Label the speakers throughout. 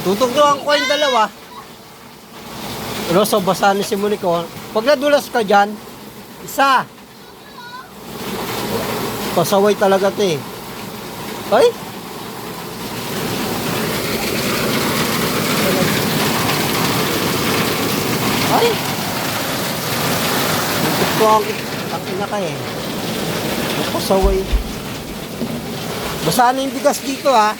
Speaker 1: Tutugtugan ko yung dalawa. Pero so basa ni si Monico. Pag nadulas ka dyan, isa. Pasaway talaga ito eh. Ay? Ay? Tutugtugan ko. Ang ina ka eh. Pasaway. Basa na yung bigas dito ha.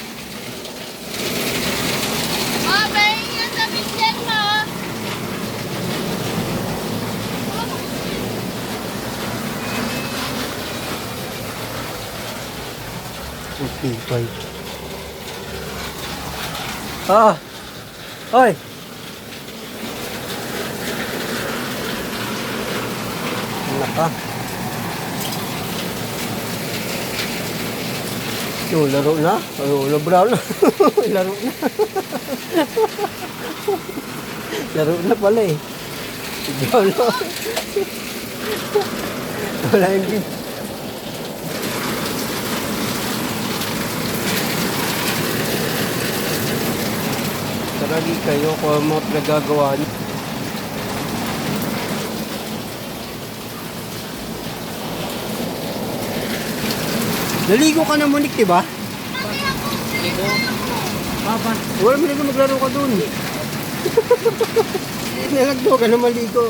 Speaker 1: Okay, bye. Ah. Oy. Naka. Yo, laro na. Oh, brown na. Laro na. Laro na pala eh. Brown na. Wala yung Taragi kayo kung ano mga pinagagawa niyo. Naligo ka na, Monique, diba?
Speaker 2: Ligo. Papa.
Speaker 1: Wala mo ligo, maglaro ka dun. Nalagdo ka na maligo.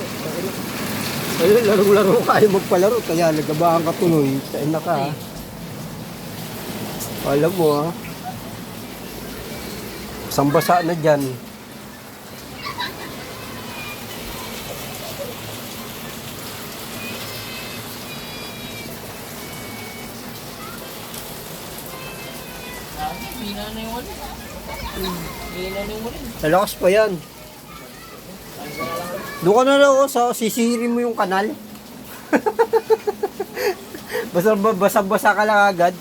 Speaker 1: Ayun, larong-laro ka, ayaw magpalaro. Kaya nagabahan ka tuloy. Tain na ka, ha? Alam mo, ha? Sambasa na dyan.
Speaker 2: Hina na yung wali. Hina na yung wali.
Speaker 1: Nalakas pa yan. Doon ka na lang sa sisirin mo yung kanal. Basa-basa ka lang agad.